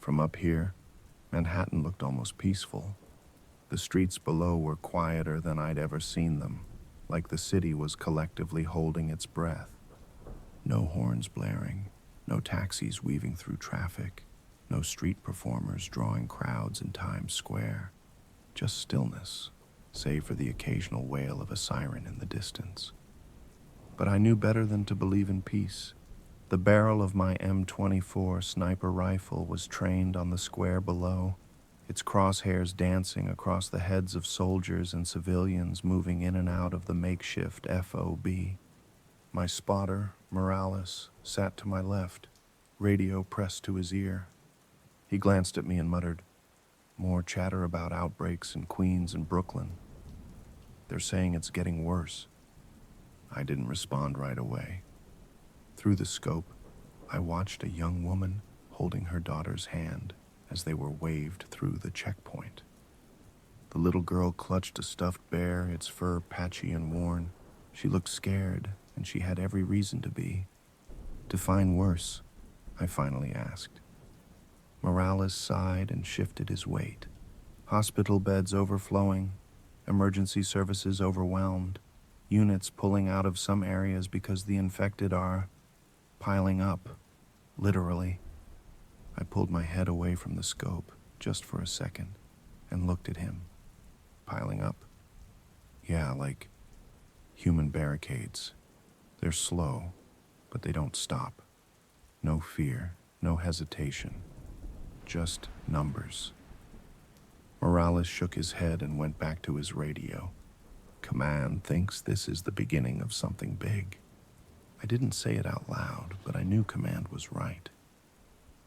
From up here, Manhattan looked almost peaceful. The streets below were quieter than I'd ever seen them, like the city was collectively holding its breath. No horns blaring, no taxis weaving through traffic, no street performers drawing crowds in Times Square. Just stillness, save for the occasional wail of a siren in the distance. But I knew better than to believe in peace. The barrel of my M24 sniper rifle was trained on the square below, its crosshairs dancing across the heads of soldiers and civilians moving in and out of the makeshift FOB. My spotter, Morales, sat to my left, radio pressed to his ear. He glanced at me and muttered, "More chatter about outbreaks in Queens and Brooklyn. They're saying it's getting worse." I didn't respond right away. Through the scope, I watched a young woman holding her daughter's hand as they were waved through the checkpoint. The little girl clutched a stuffed bear, its fur patchy and worn. She looked scared, and she had every reason to be. "Define worse?" I finally asked. Morales sighed and shifted his weight. "Hospital beds overflowing, emergency services overwhelmed, units pulling out of some areas because the infected are piling up, literally." I pulled my head away from the scope just for a second and looked at him. "Piling up?" "Yeah, like human barricades. They're slow, but they don't stop. No fear, no hesitation, just numbers." Morales shook his head and went back to his radio. "Command thinks this is the beginning of something big." I didn't say it out loud, but I knew Command was right.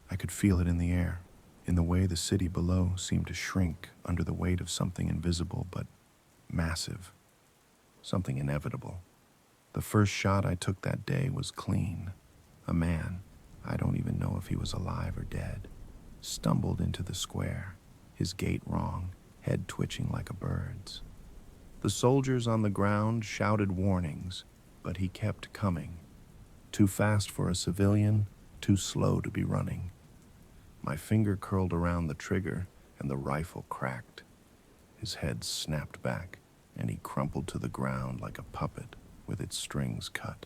I could feel it in the air, in the way the city below seemed to shrink under the weight of something invisible but massive, something inevitable. The first shot I took that day was clean. A man, I don't even know if he was alive or dead, stumbled into the square, his gait wrong, head twitching like a bird's. The soldiers on the ground shouted warnings, but he kept coming. Too fast for a civilian, too slow to be running. My finger curled around the trigger, and the rifle cracked. His head snapped back, and he crumpled to the ground like a puppet with its strings cut.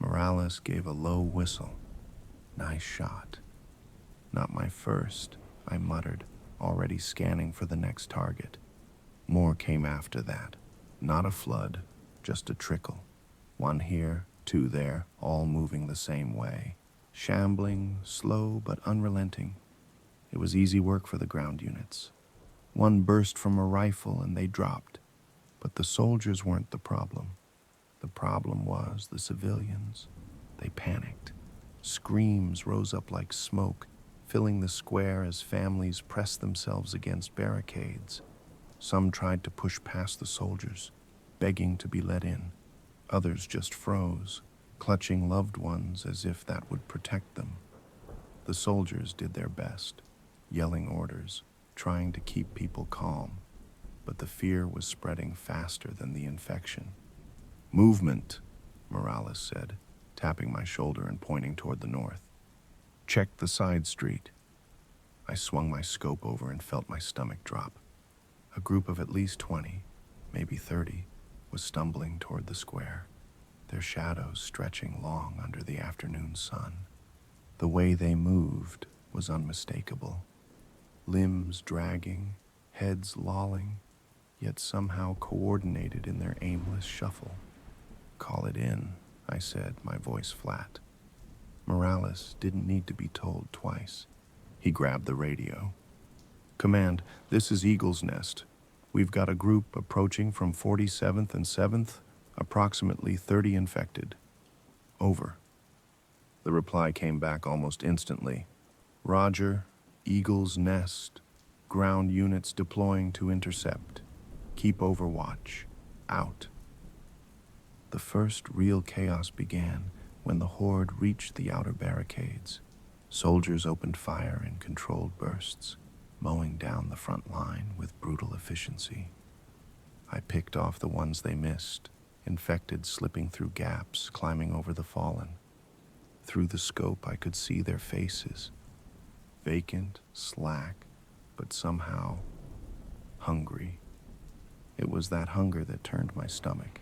Morales gave a low whistle. "Nice shot." "Not my first," I muttered, already scanning for the next target. More came after that. Not a flood, just a trickle. One here, two there, all moving the same way. Shambling, slow but unrelenting. It was easy work for the ground units. One burst from a rifle and they dropped. But the soldiers weren't the problem. The problem was the civilians. They panicked. Screams rose up like smoke, filling the square as families pressed themselves against barricades. Some tried to push past the soldiers, begging to be let in. Others just froze, clutching loved ones as if that would protect them. The soldiers did their best, yelling orders, trying to keep people calm, but the fear was spreading faster than the infection. "Movement," Morales said, tapping my shoulder and pointing toward the north. "Check the side street." I swung my scope over and felt my stomach drop. A group of at least 20, maybe 30, was stumbling toward the square, their shadows stretching long under the afternoon sun. The way they moved was unmistakable. Limbs dragging, heads lolling, yet somehow coordinated in their aimless shuffle. "Call it in," I said, my voice flat. Morales didn't need to be told twice. He grabbed the radio. "Command, this is Eagle's Nest. We've got a group approaching from 47th and 7th, approximately 30 infected. Over." The reply came back almost instantly. "Roger, Eagle's Nest. Ground units deploying to intercept. Keep overwatch. Out." The first real chaos began when the Horde reached the outer barricades. Soldiers opened fire in controlled bursts, mowing down the front line with brutal efficiency. I picked off the ones they missed, infected slipping through gaps, climbing over the fallen. Through the scope, I could see their faces. Vacant, slack, but somehow hungry. It was that hunger that turned my stomach.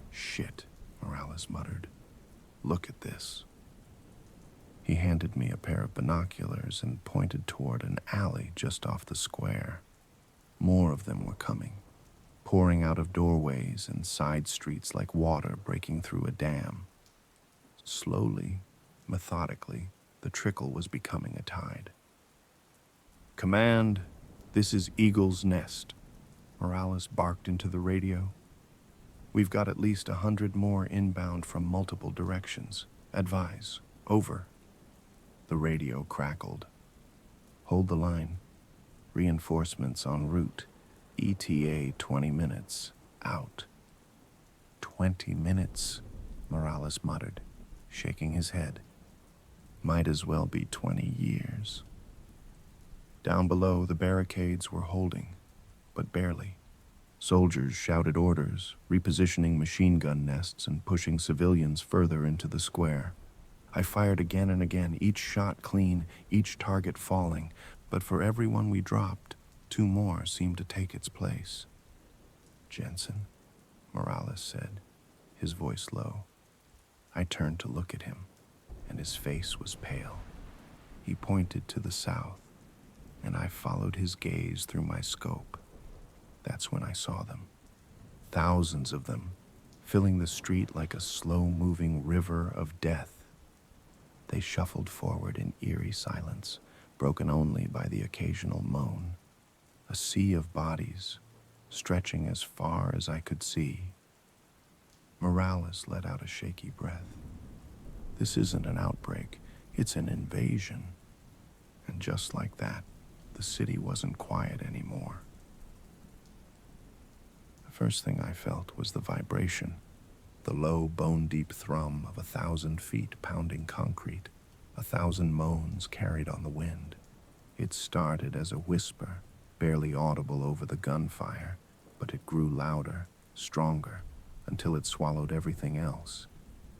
"Shit," Morales muttered. "Look at this." He handed me a pair of binoculars and pointed toward an alley just off the square. More of them were coming, pouring out of doorways and side streets like water breaking through a dam. Slowly, methodically, the trickle was becoming a tide. "Command, this is Eagle's Nest," Morales barked into the radio. "We've got at least 100 more inbound from multiple directions. Advise. Over." The radio crackled. "Hold the line. Reinforcements en route. ETA 20 minutes. Out." 20 minutes, Morales muttered, shaking his head. "Might as well be 20 years. Down below, the barricades were holding, but barely. Soldiers shouted orders, repositioning machine gun nests and pushing civilians further into the square. I fired again and again, each shot clean, each target falling, but for every one we dropped, 2 more seemed to take its place. "Jensen," Morales said, his voice low. I turned to look at him, and his face was pale. He pointed to the south, and I followed his gaze through my scope. That's when I saw them. Thousands of them, filling the street like a slow-moving river of death. They shuffled forward in eerie silence, broken only by the occasional moan. A sea of bodies, stretching as far as I could see. Morales let out a shaky breath. This isn't an outbreak, it's an invasion. And just like that, the city wasn't quiet anymore. The first thing I felt was the vibration, the low, bone-deep thrum of 1,000 feet pounding concrete, 1,000 moans carried on the wind. It started as a whisper, barely audible over the gunfire, but it grew louder, stronger, until it swallowed everything else.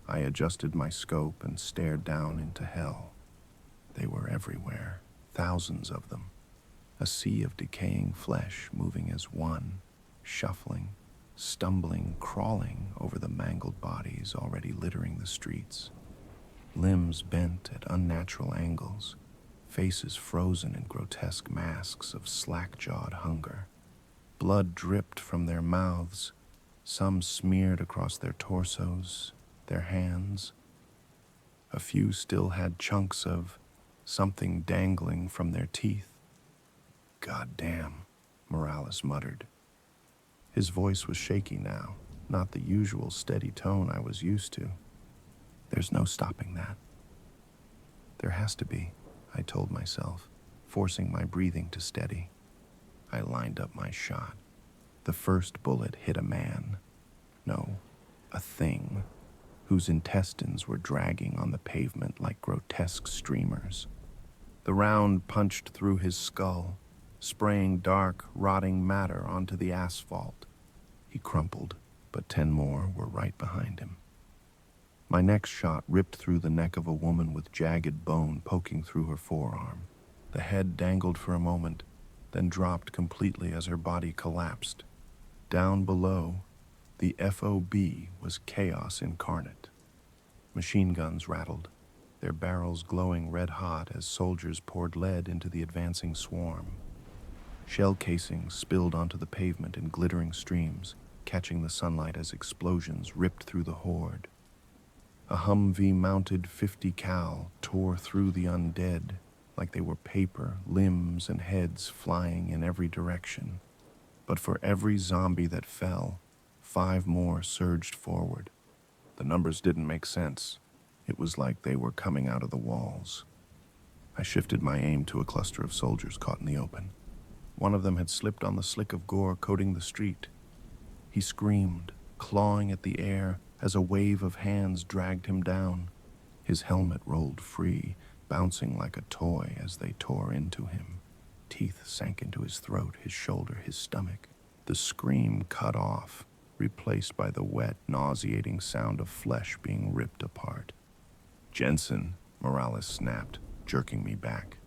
I adjusted my scope and stared down into hell. They were everywhere, thousands of them. A sea of decaying flesh moving as one, shuffling, stumbling, crawling over the mangled bodies already littering the streets. Limbs bent at unnatural angles, faces frozen in grotesque masks of slack-jawed hunger. Blood dripped from their mouths, some smeared across their torsos, their hands. A few still had chunks of something dangling from their teeth. "God damn," Morales muttered. His voice was shaky now, not the usual steady tone I was used to. "There's no stopping that." "There has to be," I told myself, forcing my breathing to steady. I lined up my shot. The first bullet hit a man. No, a thing, whose intestines were dragging on the pavement like grotesque streamers. The round punched through his skull, spraying dark, rotting matter onto the asphalt. He crumpled, but 10 more were right behind him. My next shot ripped through the neck of a woman with jagged bone poking through her forearm. The head dangled for a moment, then dropped completely as her body collapsed. Down below, the FOB was chaos incarnate. Machine guns rattled, their barrels glowing red-hot as soldiers poured lead into the advancing swarm. Shell casings spilled onto the pavement in glittering streams, catching the sunlight as explosions ripped through the horde. A Humvee-mounted 50 cal tore through the undead like they were paper, limbs and heads flying in every direction. But for every zombie that fell, 5 more surged forward. The numbers didn't make sense. It was like they were coming out of the walls. I shifted my aim to a cluster of soldiers caught in the open. One of them had slipped on the slick of gore coating the street. He screamed, clawing at the air as a wave of hands dragged him down. His helmet rolled free, bouncing like a toy as they tore into him. Teeth sank into his throat, his shoulder, his stomach. The scream cut off, replaced by the wet, nauseating sound of flesh being ripped apart. "Jensen," Morales snapped, jerking me back.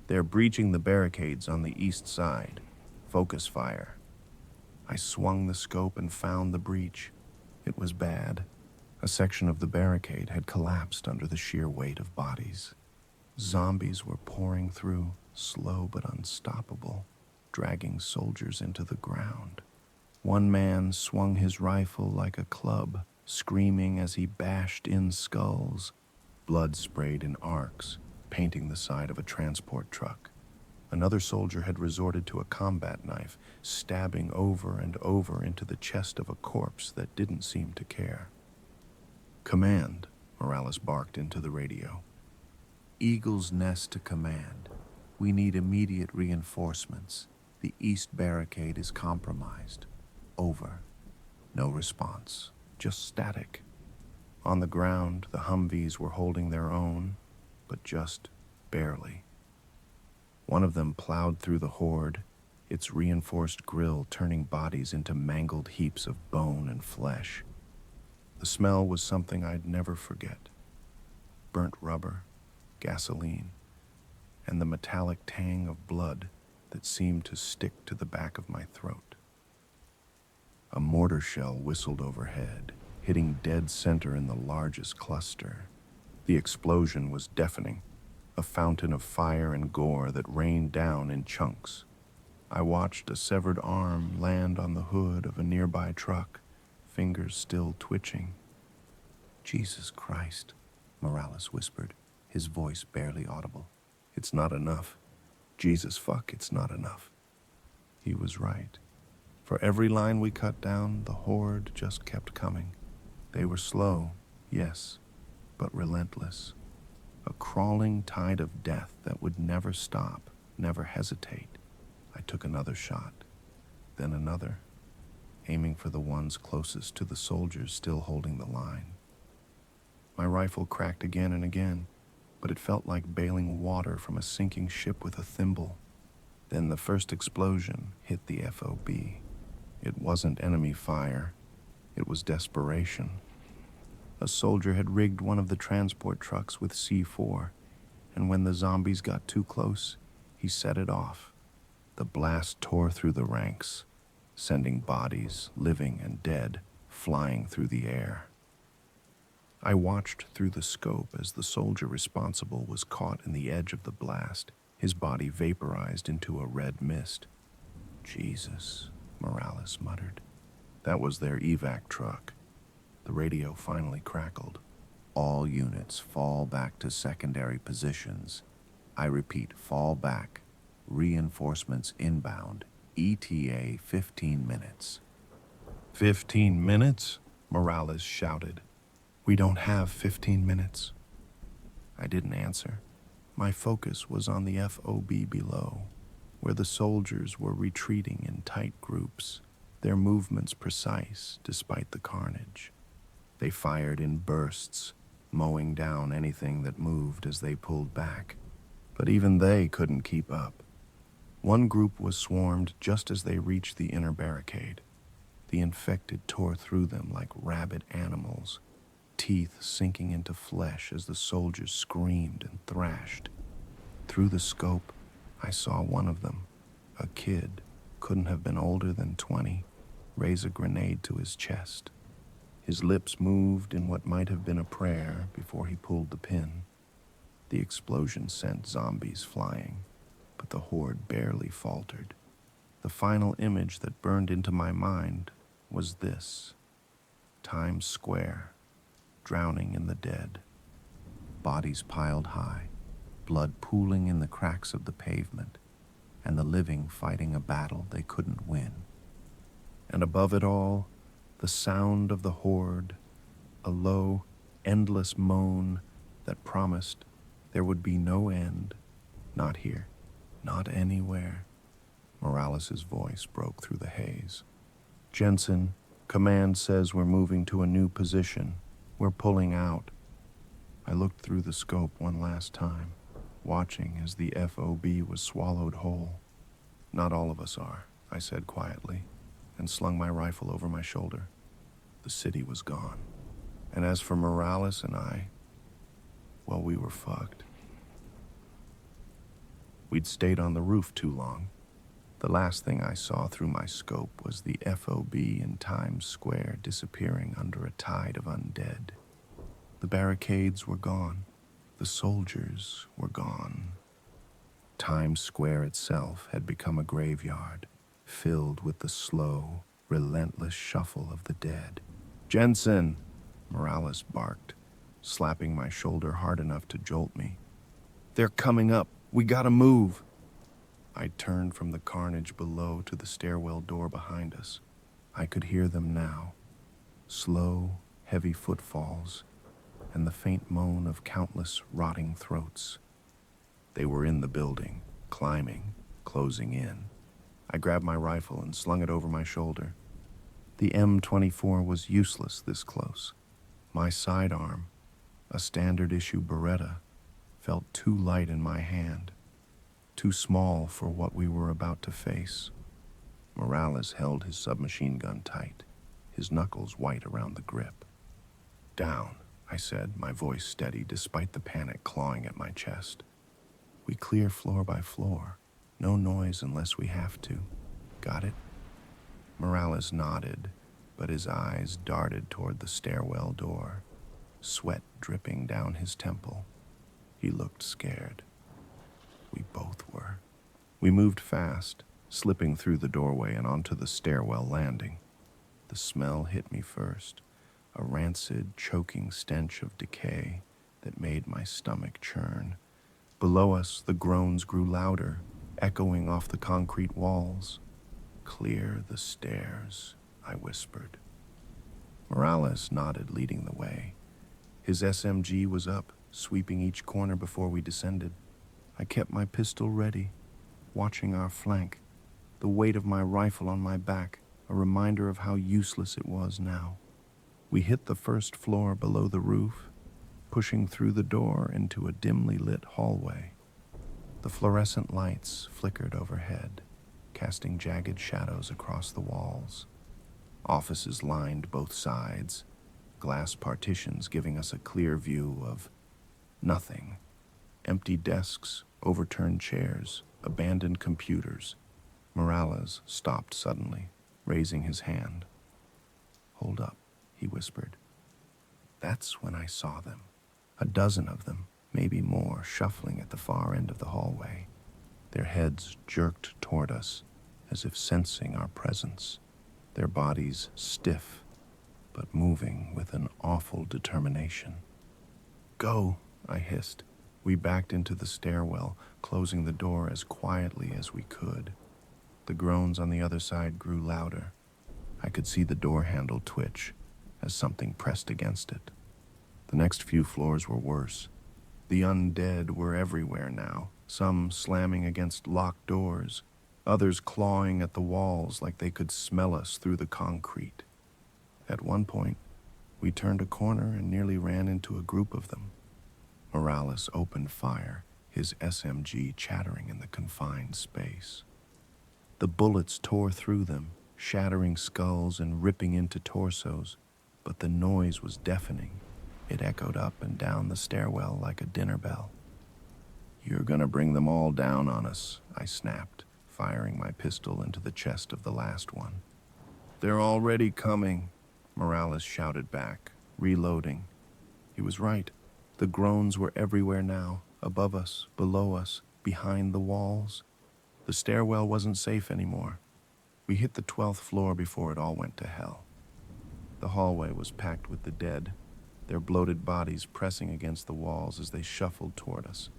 They're breaching the barricades on the east side. Focus fire. I swung the scope and found the breach. It was bad. A section of the barricade had collapsed under the sheer weight of bodies. Zombies were pouring through, slow but unstoppable, dragging soldiers into the ground. One man swung his rifle like a club, screaming as he bashed in skulls. Blood sprayed in arcs, painting the side of a transport truck. Another soldier had resorted to a combat knife, stabbing over and over into the chest of a corpse that didn't seem to care. "Command," Morales barked into the radio. "Eagle's Nest to command. We need immediate reinforcements. The east barricade is compromised. Over." No response, just static. On the ground, the Humvees were holding their own, but just barely. One of them plowed through the Horde, its reinforced grill turning bodies into mangled heaps of bone and flesh. The smell was something I'd never forget. Burnt rubber, gasoline, and the metallic tang of blood that seemed to stick to the back of my throat. A mortar shell whistled overhead, hitting dead center in the largest cluster. The explosion was deafening, a fountain of fire and gore that rained down in chunks. I watched a severed arm land on the hood of a nearby truck, fingers still twitching. "Jesus Christ," Morales whispered, his voice barely audible. "It's not enough. Jesus fuck, it's not enough." He was right. For every line we cut down, the Horde just kept coming. They were slow, yes, but relentless. A crawling tide of death that would never stop, never hesitate. I took another shot, then another, aiming for the ones closest to the soldiers still holding the line. My rifle cracked again and again, but it felt like bailing water from a sinking ship with a thimble. Then the first explosion hit the FOB. It wasn't enemy fire, it was desperation. A soldier had rigged one of the transport trucks with C4, and when the zombies got too close, he set it off. The blast tore through the ranks, sending bodies, living and dead, flying through the air. I watched through the scope as the soldier responsible was caught in the edge of the blast, his body vaporized into a red mist. "Jesus," Morales muttered. That was their evac truck. The radio finally crackled. "All units fall back to secondary positions. I repeat, fall back. Reinforcements inbound. ETA 15 minutes. 15 minutes? Morales shouted. "We don't have 15 minutes. I didn't answer. My focus was on the FOB below, where the soldiers were retreating in tight groups, their movements precise despite the carnage. They fired in bursts, mowing down anything that moved as they pulled back. But even they couldn't keep up. One group was swarmed just as they reached the inner barricade. The infected tore through them like rabid animals, teeth sinking into flesh as the soldiers screamed and thrashed. Through the scope, I saw one of them, a kid, couldn't have been older than 20, raise a grenade to his chest. His lips moved in what might have been a prayer before he pulled the pin. The explosion sent zombies flying, but the Horde barely faltered. The final image that burned into my mind was this: Times Square, drowning in the dead. Bodies piled high, blood pooling in the cracks of the pavement, and the living fighting a battle they couldn't win. And above it all, the sound of the Horde, a low, endless moan that promised there would be no end. Not here, not anywhere. Morales' voice broke through the haze. "Jensen, command says we're moving to a new position. We're pulling out." I looked through the scope one last time, watching as the FOB was swallowed whole. "Not all of us are," I said quietly, and slung my rifle over my shoulder. The city was gone. And as for Morales and I, well, we were fucked. We'd stayed on the roof too long. The last thing I saw through my scope was the FOB in Times Square disappearing under a tide of undead. The barricades were gone. The soldiers were gone. Times Square itself had become a graveyard, filled with the slow, relentless shuffle of the dead. "Jensen!" Morales barked, slapping my shoulder hard enough to jolt me. "They're coming up. We gotta move." I turned from the carnage below to the stairwell door behind us. I could hear them now. Slow, heavy footfalls, and the faint moan of countless rotting throats. They were in the building, climbing, closing in. I grabbed my rifle and slung it over my shoulder. The M24 was useless this close. My sidearm, a standard-issue Beretta, felt too light in my hand, too small for what we were about to face. Morales held his submachine gun tight, his knuckles white around the grip. "Down," I said, my voice steady despite the panic clawing at my chest. "We clear floor by floor. No noise unless we have to. Got it?" Morales nodded, but his eyes darted toward the stairwell door, sweat dripping down his temple. He looked scared. We both were. We moved fast, slipping through the doorway and onto the stairwell landing. The smell hit me first, a rancid, choking stench of decay that made my stomach churn. Below us, the groans grew louder, echoing off the concrete walls. "Clear the stairs," I whispered. Morales nodded, leading the way. His SMG was up, sweeping each corner before we descended. I kept my pistol ready, watching our flank, the weight of my rifle on my back, a reminder of how useless it was now. We hit the first floor below the roof, pushing through the door into a dimly lit hallway. The fluorescent lights flickered overhead, casting jagged shadows across the walls. Offices lined both sides, glass partitions giving us a clear view of nothing. Empty desks, overturned chairs, abandoned computers. Morales stopped suddenly, raising his hand. "Hold up," he whispered. That's when I saw them. A dozen of them, maybe more, shuffling at the far end of the hallway. Their heads jerked toward us, as if sensing our presence. Their bodies stiff, but moving with an awful determination. "Go," I hissed. We backed into the stairwell, closing the door as quietly as we could. The groans on the other side grew louder. I could see the door handle twitch as something pressed against it. The next few floors were worse. The undead were everywhere now, some slamming against locked doors, others clawing at the walls like they could smell us through the concrete. At one point, we turned a corner and nearly ran into a group of them. Morales opened fire, his SMG chattering in the confined space. The bullets tore through them, shattering skulls and ripping into torsos, but the noise was deafening. It echoed up and down the stairwell like a dinner bell. "You're gonna bring them all down on us," I snapped, firing my pistol into the chest of the last one. "They're already coming," Morales shouted back, reloading. He was right. The groans were everywhere now, above us, below us, behind the walls. The stairwell wasn't safe anymore. We hit the 12th floor before it all went to hell. The hallway was packed with the dead, their bloated bodies pressing against the walls as they shuffled toward us.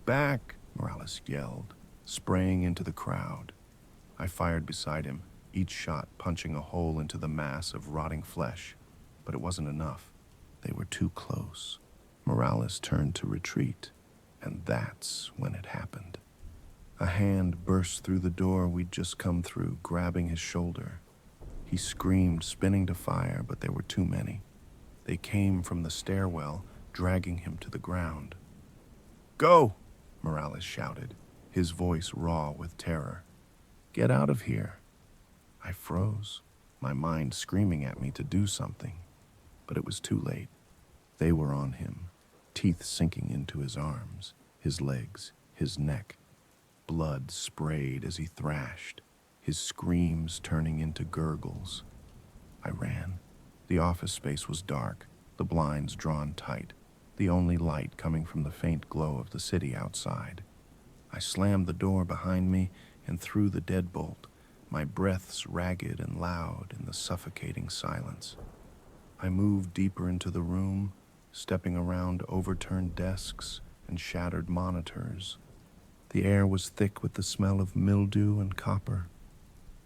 "Back!" Morales yelled, spraying into the crowd. I fired beside him, each shot punching a hole into the mass of rotting flesh, but it wasn't enough. They were too close. Morales turned to retreat, and that's when it happened. A hand burst through the door we'd just come through, grabbing his shoulder. He screamed, spinning to fire, but there were too many. They came from the stairwell, dragging him to the ground. "Go!" Morales shouted, his voice raw with terror. "Get out of here." I froze, my mind screaming at me to do something, but it was too late. They were on him, teeth sinking into his arms, his legs, his neck. Blood sprayed as he thrashed, his screams turning into gurgles. I ran. The office space was dark, the blinds drawn tight, the only light coming from the faint glow of the city outside. I slammed the door behind me and threw the deadbolt, my breaths ragged and loud in the suffocating silence. I moved deeper into the room, stepping around overturned desks and shattered monitors. The air was thick with the smell of mildew and copper,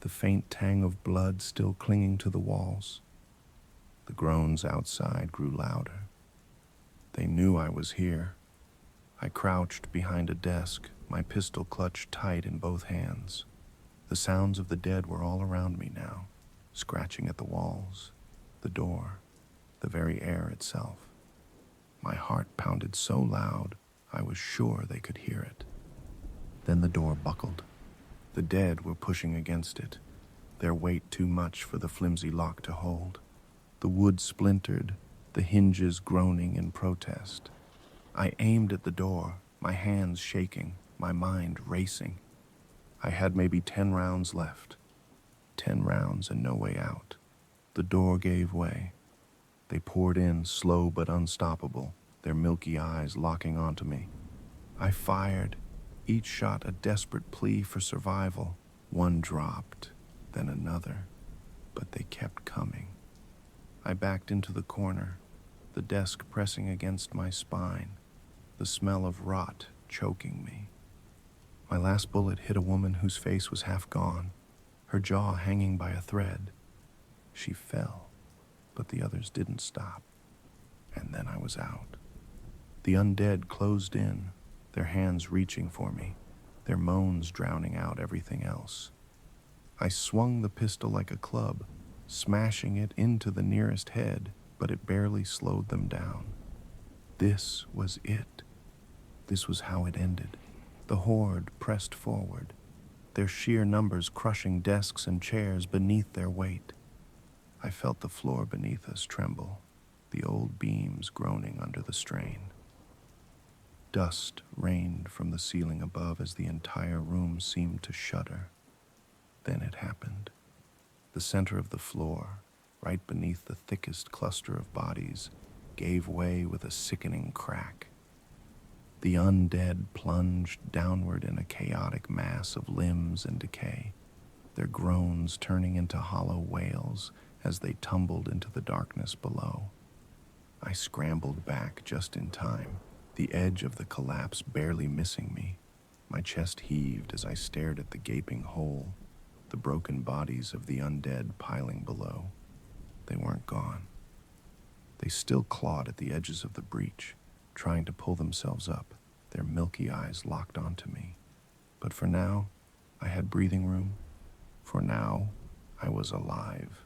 the faint tang of blood still clinging to the walls. The groans outside grew louder. They knew I was here. I crouched behind a desk, my pistol clutched tight in both hands. The sounds of the dead were all around me now, scratching at the walls, the door, the very air itself. My heart pounded so loud, I was sure they could hear it. Then the door buckled. The dead were pushing against it, their weight too much for the flimsy lock to hold. The wood splintered, the hinges groaning in protest. I aimed at the door, my hands shaking, my mind racing. I had maybe 10 rounds left. 10 rounds and no way out. The door gave way. They poured in, slow but unstoppable, their milky eyes locking onto me. I fired, each shot a desperate plea for survival. One dropped, then another, but they kept coming. I backed into the corner, the desk pressing against my spine, the smell of rot choking me. My last bullet hit a woman whose face was half gone, her jaw hanging by a thread. She fell, but the others didn't stop. And then I was out. The undead closed in, their hands reaching for me, their moans drowning out everything else. I swung the pistol like a club, smashing it into the nearest head, but it barely slowed them down. This was it. This was how it ended. The Horde pressed forward, their sheer numbers crushing desks and chairs beneath their weight. I felt the floor beneath us tremble, the old beams groaning under the strain. Dust rained from the ceiling above as the entire room seemed to shudder. Then it happened. The center of the floor, right beneath the thickest cluster of bodies, gave way with a sickening crack. The undead plunged downward in a chaotic mass of limbs and decay, their groans turning into hollow wails as they tumbled into the darkness below. I scrambled back just in time, the edge of the collapse barely missing me. My chest heaved as I stared at the gaping hole, the broken bodies of the undead piling below. They weren't gone. They still clawed at the edges of the breach, trying to pull themselves up, their milky eyes locked onto me. But for now, I had breathing room. For now, I was alive.